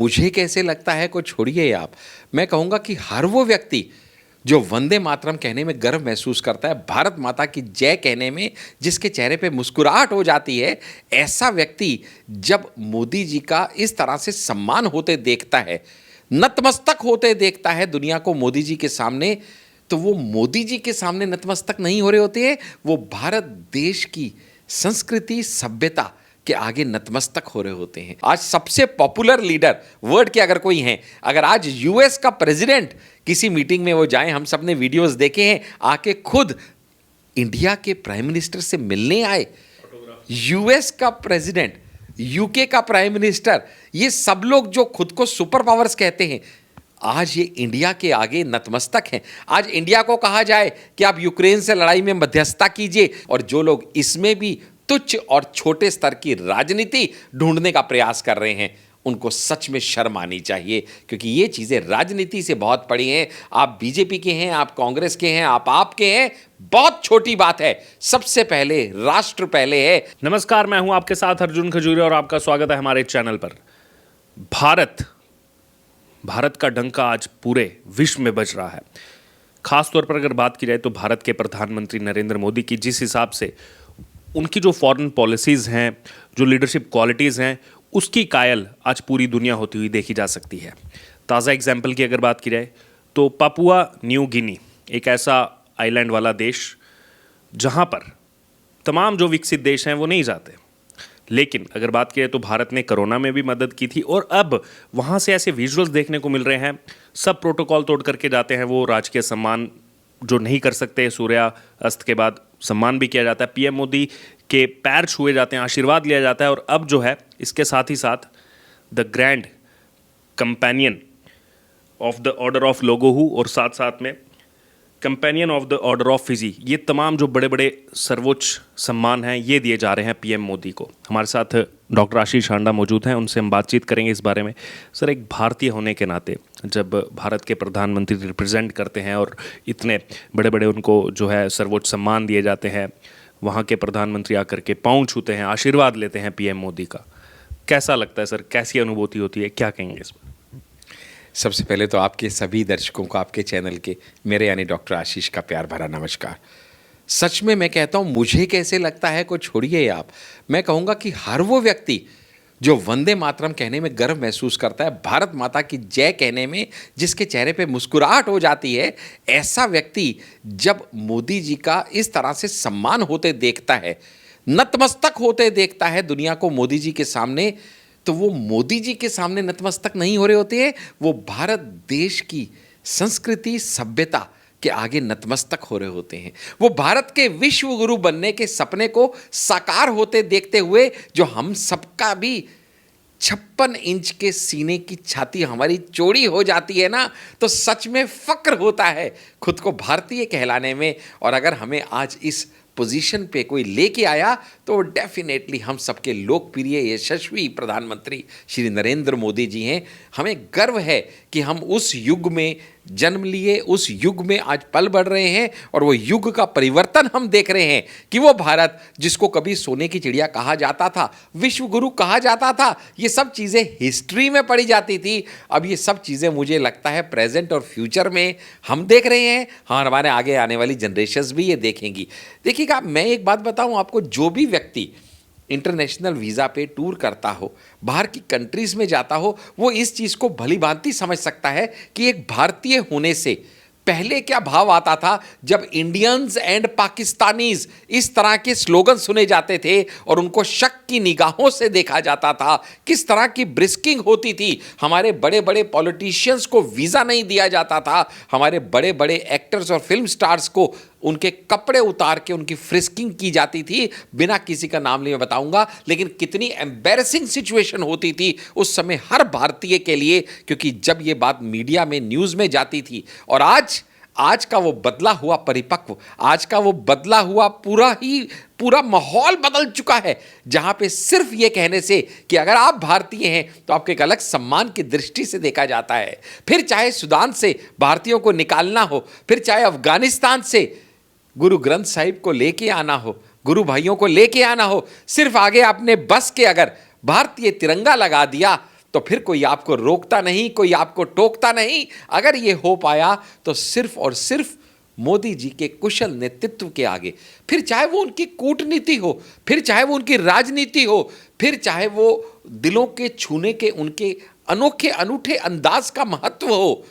मुझे कैसे लगता है को छोड़िए आप। मैं कहूँगा कि हर वो व्यक्ति जो वंदे मातरम कहने में गर्व महसूस करता है, भारत माता की जय कहने में जिसके चेहरे पे मुस्कुराहट हो जाती है, ऐसा व्यक्ति जब मोदी जी का इस तरह से सम्मान होते देखता है, नतमस्तक होते देखता है दुनिया को मोदी जी के सामने, तो वो मोदी जी के सामने नतमस्तक नहीं हो रहे होते हैं, वो भारत देश की संस्कृति सभ्यता के आगे नतमस्तक हो रहे होते हैं। आज सबसे पॉपुलर लीडर वर्ल्ड के अगर कोई हैं, अगर आज यूएस का प्रेसिडेंट किसी मीटिंग में वो जाएं, हम सब ने वीडियोस देखे हैं, आके खुद इंडिया के प्राइम मिनिस्टर से मिलने आए, यूएस का प्रेसिडेंट, यूके का प्राइम मिनिस्टर, ये सब लोग जो खुद को सुपर पावर्स कहते हैं, आज ये इंडिया के आगे नतमस्तक हैं। आज इंडिया को कहा जाए कि आप यूक्रेन से लड़ाई में मध्यस्थता कीजिए, और जो लोग इसमें भी तुच्छ और छोटे स्तर की राजनीति ढूंढने का प्रयास कर रहे हैं, उनको सच में शर्म आनी चाहिए, क्योंकि ये चीज़ें राजनीति से बहुत बड़ी हैं। आप बीजेपी के हैं, आप कांग्रेस के हैं, आप आपके हैं, बहुत छोटी बात है। सबसे पहले राष्ट्र पहले है। नमस्कार, मैं हूं आपके साथ अर्जुन खजूरिया और आपका स्वागत है हमारे चैनल पर। भारत का डंका आज पूरे विश्व में बज रहा है। खास तौर पर अगर बात की जाए तो भारत के प्रधानमंत्री नरेंद्र मोदी की जिस हिसाब से उनकी जो फॉरेन पॉलिसीज़ हैं, जो लीडरशिप क्वालिटीज़ हैं, उसकी कायल आज पूरी दुनिया होती हुई देखी जा सकती है। ताज़ा एग्जाम्पल की अगर बात की जाए तो पापुआ न्यू गिनी एक ऐसा आइलैंड वाला देश जहाँ पर तमाम जो विकसित देश हैं वो नहीं जाते, लेकिन अगर बात की जाए तो भारत ने कोरोना में भी मदद की थी, और अब वहाँ से ऐसे विजुअल्स देखने को मिल रहे हैं, सब प्रोटोकॉल तोड़ करके जाते हैं वो, राजकीय सम्मान जो नहीं कर सकते सूर्यास्त के बाद सम्मान भी किया जाता है, पीएम मोदी के पैर छुए जाते हैं, आशीर्वाद लिया जाता है, और अब जो है इसके साथ ही साथ the grand companion of the order of लोगोहू और साथ साथ में companion of the order of Fiji, ये तमाम जो बड़े बड़े सर्वोच्च सम्मान हैं ये दिए जा रहे हैं पीएम मोदी को। हमारे साथ डॉक्टर आशीष हांडा मौजूद हैं, उनसे हम बातचीत करेंगे इस बारे में। सर, एक भारतीय होने के नाते जब भारत के प्रधानमंत्री रिप्रेजेंट करते हैं और इतने बड़े बड़े उनको जो है सर्वोच्च सम्मान दिए जाते हैं, वहाँ के प्रधानमंत्री आकर के पाँव छूते हैं, आशीर्वाद लेते हैं पीएम मोदी का, कैसा लगता है सर? कैसी अनुभूति होती है, क्या कहेंगे इस पर? सबसे पहले तो आपके सभी दर्शकों को, आपके चैनल के, मेरे यानी डॉक्टर आशीष का प्यार भरा नमस्कार। सच में मैं कहता हूँ, मुझे कैसे लगता है को छोड़िए आप। मैं कहूँगा कि हर वो व्यक्ति जो वंदे मातरम कहने में गर्व महसूस करता है, भारत माता की जय कहने में जिसके चेहरे पे मुस्कुराहट हो जाती है, ऐसा व्यक्ति जब मोदी जी का इस तरह से सम्मान होते देखता है, नतमस्तक होते देखता है दुनिया को मोदी जी के सामने, तो वो मोदी जी के सामने नतमस्तक नहीं हो रहे होते हैं, वो भारत देश की संस्कृति सभ्यता के आगे नतमस्तक हो रहे होते हैं। वो भारत के विश्व गुरु बनने के सपने को साकार होते देखते हुए, जो हम सबका भी 56 इंच के सीने की छाती हमारी चौड़ी हो जाती है ना, तो सच में फक्र होता है खुद को भारतीय कहलाने में। और अगर हमें आज इस पोजीशन पे कोई लेके आया तो डेफिनेटली हम सबके लोकप्रिय यशस्वी प्रधानमंत्री श्री नरेंद्र मोदी जी हैं। हमें गर्व है कि हम उस युग में जन्म लिए, उस युग में आज पल बढ़ रहे हैं, और वो युग का परिवर्तन हम देख रहे हैं कि वो भारत जिसको कभी सोने की चिड़िया कहा जाता था, विश्व गुरु कहा जाता था, ये सब चीज़ें हिस्ट्री में पढ़ी जाती थी, अब ये सब चीज़ें मुझे लगता है प्रेजेंट और फ्यूचर में हम देख रहे हैं। हाँ, हमारे आगे आने वाली जनरेशन्स भी ये देखेंगी। देखिएगा, मैं एक बात बताऊँ आपको, जो भी व्यक्ति इंटरनेशनल वीज़ा पे टूर करता हो, बाहर की कंट्रीज़ में जाता हो, वो इस चीज़ को भली भांति समझ सकता है कि एक भारतीय होने से पहले क्या भाव आता था जब इंडियंस एंड पाकिस्तानीज इस तरह के स्लोगन सुने जाते थे और उनको शक की निगाहों से देखा जाता था, किस तरह की ब्रिस्किंग होती थी, हमारे बड़े बड़े पॉलिटिशियंस को वीज़ा नहीं दिया जाता था, हमारे बड़े बड़े एक्टर्स और फिल्म स्टार्स को उनके कपड़े उतार के उनकी फ्रिस्किंग की जाती थी, बिना किसी का नाम नहीं मैं बताऊंगा, लेकिन कितनी एम्बैरेसिंग सिचुएशन होती थी उस समय हर भारतीय के लिए, क्योंकि जब ये बात मीडिया में न्यूज़ में जाती थी। और आज का वो बदला हुआ परिपक्व, आज का वो बदला हुआ पूरा माहौल बदल चुका है, जहां पे सिर्फ ये कहने से कि अगर आप भारतीय हैं तो आपको एक अलग सम्मान की दृष्टि से देखा जाता है। फिर चाहे सूडान से भारतीयों को निकालना हो, फिर चाहे अफगानिस्तान से गुरु ग्रंथ साहिब को लेके आना हो, गुरु भाइयों को लेके आना हो, सिर्फ आगे आपने बस के अगर भारतीय तिरंगा लगा दिया तो फिर कोई आपको रोकता नहीं, कोई आपको टोकता नहीं। अगर ये हो पाया तो सिर्फ और सिर्फ मोदी जी के कुशल नेतृत्व के आगे, फिर चाहे वो उनकी कूटनीति हो, फिर चाहे वो उनकी राजनीति हो, फिर चाहे वो दिलों के छूने के उनके अनोखे अनूठे अंदाज का महत्व हो।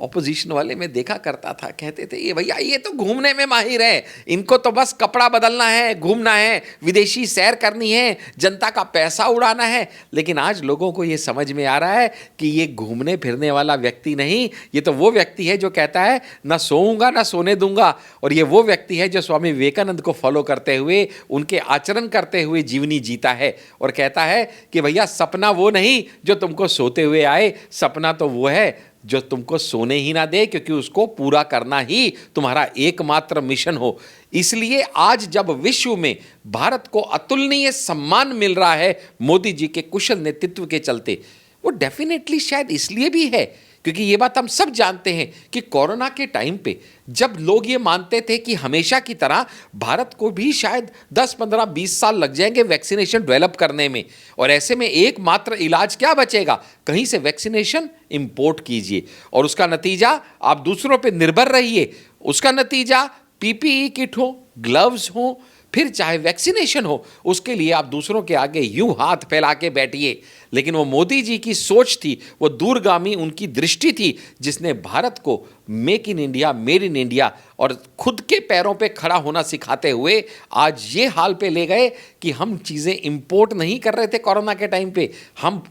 ऑपोजिशन वाले मैं देखा करता था, कहते थे ये भैया ये तो घूमने में माहिर है, इनको तो बस कपड़ा बदलना है, घूमना है, विदेशी सैर करनी है, जनता का पैसा उड़ाना है। लेकिन आज लोगों को ये समझ में आ रहा है कि ये घूमने फिरने वाला व्यक्ति नहीं, ये तो वो व्यक्ति है जो कहता है ना सोऊंगा ना सोने दूंगा। और ये वो व्यक्ति है जो स्वामी विवेकानंद को फॉलो करते हुए, उनके आचरण करते हुए जीवनी जीता है और कहता है कि भैया सपना वो नहीं जो तुमको सोते हुए आए, सपना तो वो है जो तुमको सोने ही ना दे, क्योंकि उसको पूरा करना ही तुम्हारा एकमात्र मिशन हो। इसलिए आज जब विश्व में भारत को अतुलनीय सम्मान मिल रहा है मोदी जी के कुशल नेतृत्व के चलते, वो डेफिनेटली शायद इसलिए भी है क्योंकि ये बात हम सब जानते हैं कि कोरोना के टाइम पे जब लोग ये मानते थे कि हमेशा की तरह भारत को भी शायद 10, 15, 20 साल लग जाएंगे वैक्सीनेशन डेवलप करने में, और ऐसे में एकमात्र इलाज क्या बचेगा, कहीं से वैक्सीनेशन इंपोर्ट कीजिए और उसका नतीजा आप दूसरों पे निर्भर रहिए। उसका नतीजा पीपीई किट हो, ग्लव्स हो, फिर चाहे वैक्सीनेशन हो, उसके लिए आप दूसरों के आगे यूं हाथ फैला के बैठिए। लेकिन वो मोदी जी की सोच थी, वो दूरगामी उनकी दृष्टि थी, जिसने भारत को make in India, made in India और खुद के पैरों पे खड़ा होना सिखाते हुए आज ये हाल पे ले गए कि हम चीज़ें इंपोर्ट नहीं कर रहे थे कोरोना के टाइम पे, हम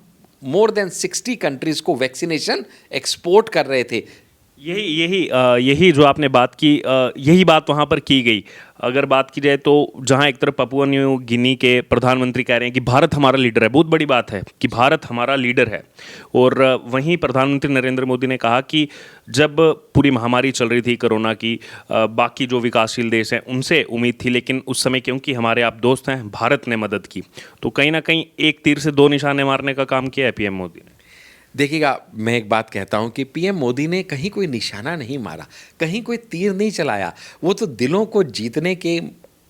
मोर देन 60 कंट्रीज़ को वैक्सीनेशन एक्सपोर्ट कर रहे थे। यही जो आपने बात की, यही बात वहाँ पर की गई। अगर बात की जाए तो जहाँ एक तरफ पपुआ न्यू गिनी के प्रधानमंत्री कह रहे हैं कि भारत हमारा लीडर है, बहुत बड़ी बात है कि भारत हमारा लीडर है, और वहीं प्रधानमंत्री नरेंद्र मोदी ने कहा कि जब पूरी महामारी चल रही थी कोरोना की, बाकी जो विकासशील देश हैं उनसे उम्मीद थी, लेकिन उस समय क्योंकि हमारे आप दोस्त हैं, भारत ने मदद की। तो कहीं ना कहीं एक तीर से दो निशाने मारने का काम किया है पीएम मोदी ने। देखिएगा, मैं एक बात कहता हूं कि पीएम मोदी ने कहीं कोई निशाना नहीं मारा, कहीं कोई तीर नहीं चलाया। वो तो दिलों को जीतने के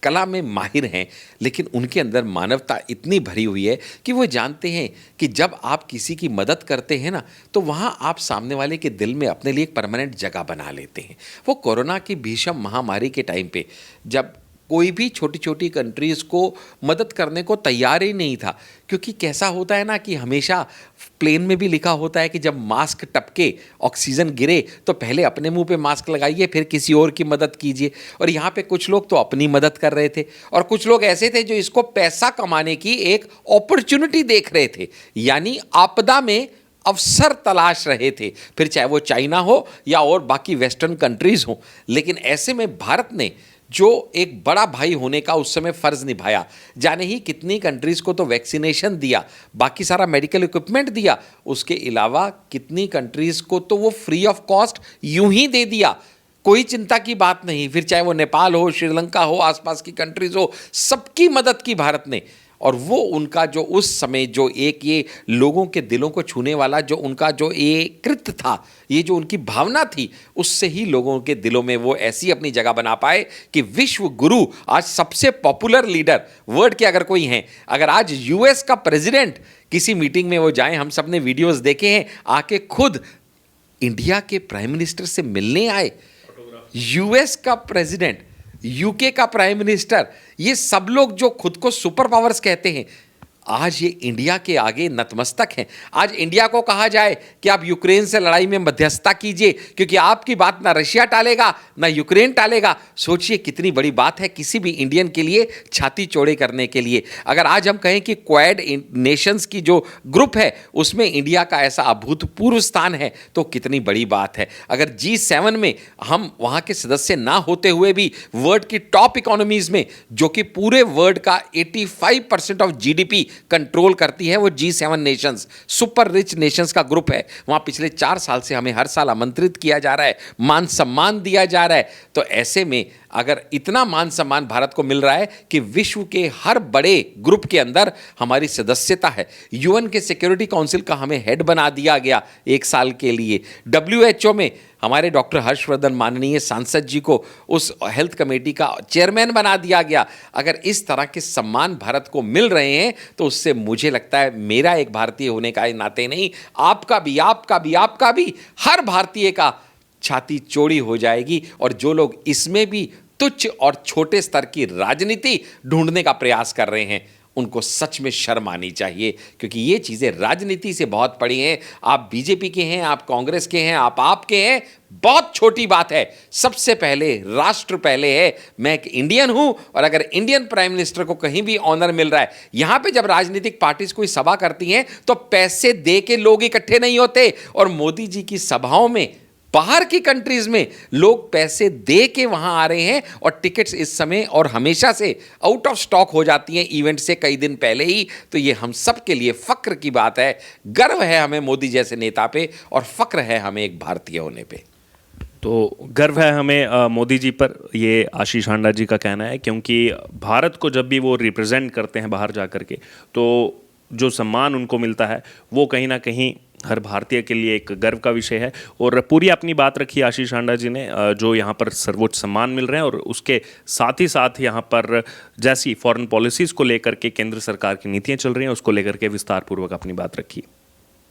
कला में माहिर हैं, लेकिन उनके अंदर मानवता इतनी भरी हुई है कि वो जानते हैं कि जब आप किसी की मदद करते हैं ना, तो वहाँ आप सामने वाले के दिल में अपने लिए एक परमानेंट जगह बना लेते हैं। वो कोरोना की भीषण महामारी के टाइम पे जब कोई भी छोटी छोटी कंट्रीज़ को मदद करने को तैयार ही नहीं था, क्योंकि कैसा होता है ना कि हमेशा प्लेन में भी लिखा होता है कि जब मास्क टपके, ऑक्सीजन गिरे, तो पहले अपने मुंह पे मास्क लगाइए, फिर किसी और की मदद कीजिए। और यहाँ पे कुछ लोग तो अपनी मदद कर रहे थे और कुछ लोग ऐसे थे जो इसको पैसा कमाने की एक अपॉर्चुनिटी देख रहे थे, यानी आपदा में अवसर तलाश रहे थे, फिर चाहे वो चाइना हो या और बाकी वेस्टर्न कंट्रीज़ हों। लेकिन ऐसे में भारत ने जो एक बड़ा भाई होने का उस समय फ़र्ज़ निभाया, जाने ही कितनी कंट्रीज़ को तो वैक्सीनेशन दिया, बाकी सारा मेडिकल इक्विपमेंट दिया, उसके अलावा कितनी कंट्रीज़ को तो वो फ्री ऑफ कॉस्ट यूं ही दे दिया, कोई चिंता की बात नहीं। फिर चाहे वो नेपाल हो, श्रीलंका हो, आसपास की कंट्रीज़ हो, सबकी मदद की भारत ने। और वो उनका जो उस समय जो एक ये लोगों के दिलों को छूने वाला जो उनका जो ये कृत्य था, ये जो उनकी भावना थी, उससे ही लोगों के दिलों में वो ऐसी अपनी जगह बना पाए कि विश्व गुरु, आज सबसे पॉपुलर लीडर वर्ल्ड के अगर कोई हैं, अगर आज यूएस का प्रेसिडेंट किसी मीटिंग में वो जाएं, हम सब ने वीडियोस देखे हैं, आके खुद इंडिया के प्राइम मिनिस्टर से मिलने आए, यूएस का प्रेसिडेंट, यूके का प्राइम मिनिस्टर, ये सब लोग जो खुद को सुपर पावर्स कहते हैं, आज ये इंडिया के आगे नतमस्तक हैं। आज इंडिया को कहा जाए कि आप यूक्रेन से लड़ाई में मध्यस्थता कीजिए, क्योंकि आपकी बात ना रशिया टालेगा ना यूक्रेन टालेगा। सोचिए कितनी बड़ी बात है किसी भी इंडियन के लिए छाती चौड़े करने के लिए। अगर आज हम कहें कि क्वाड नेशंस की जो ग्रुप है उसमें इंडिया का ऐसा अभूतपूर्व स्थान है, तो कितनी बड़ी बात है। अगर G7 में हम वहाँ के सदस्य ना होते हुए भी वर्ल्ड की टॉप इकोनॉमीज़ में, जो कि पूरे वर्ल्ड का 85% ऑफ GDP कंट्रोल करती है, वो G7 Nations, super rich Nations का ग्रुप है, वहाँ पिछले 4 साल से हमें हर साल आमंत्रित किया जा रहा है, मान सम्मान दिया जा रहा है। तो ऐसे में अगर इतना मान सम्मान भारत को मिल रहा है कि विश्व के हर बड़े ग्रुप के अंदर हमारी सदस्यता है, यूएन के सिक्योरिटी काउंसिल का हमें हेड बना दिया गया 1 साल के लिए, डब्ल्यूएचओ में हमारे डॉक्टर हर्षवर्धन माननीय सांसद जी को उस हेल्थ कमेटी का चेयरमैन बना दिया गया, अगर इस तरह के सम्मान भारत को मिल रहे हैं तो उससे मुझे लगता है मेरा एक भारतीय होने का नाते नहीं, आपका भी हर भारतीय का छाती चौड़ी हो जाएगी। और जो लोग इसमें भी तुच्छ और छोटे स्तर की राजनीति ढूंढने का प्रयास कर रहे हैं उनको सच में शर्म आनी चाहिए, क्योंकि ये चीज़ें राजनीति से बहुत बड़ी हैं। आप बीजेपी के हैं, आप कांग्रेस के हैं, आप आपके हैं, बहुत छोटी बात है। सबसे पहले राष्ट्र पहले है। मैं एक इंडियन हूं और अगर इंडियन प्राइम मिनिस्टर को कहीं भी ऑनर मिल रहा है, यहां पे जब राजनीतिक पार्टीज कोई सभा करती हैं तो पैसे दे के लोग इकट्ठे नहीं होते, और मोदी जी की सभाओं में बाहर की कंट्रीज में लोग पैसे दे के वहां आ रहे हैं, और टिकट्स इस समय और हमेशा से आउट ऑफ स्टॉक हो जाती हैं इवेंट से कई दिन पहले ही। तो ये हम सब के लिए फक्र की बात है, गर्व है हमें मोदी जैसे नेता पे, और फक्र है हमें एक भारतीय होने पे। तो गर्व है हमें मोदी जी पर, ये आशीष हांडा जी का कहना है, क्योंकि भारत को जब भी वो रिप्रेजेंट करते हैं बाहर जा कर के, तो जो सम्मान उनको मिलता है वो कहीं ना कहीं हर भारतीय के लिए एक गर्व का विषय है। और पूरी अपनी बात रखी आशीष हांडा जी ने, जो यहाँ पर सर्वोच्च सम्मान मिल रहे हैं और उसके साथ ही साथ यहाँ पर जैसी फॉरेन पॉलिसीज़ को लेकर के केंद्र सरकार की नीतियाँ चल रही हैं उसको लेकर के विस्तारपूर्वक अपनी बात रखी।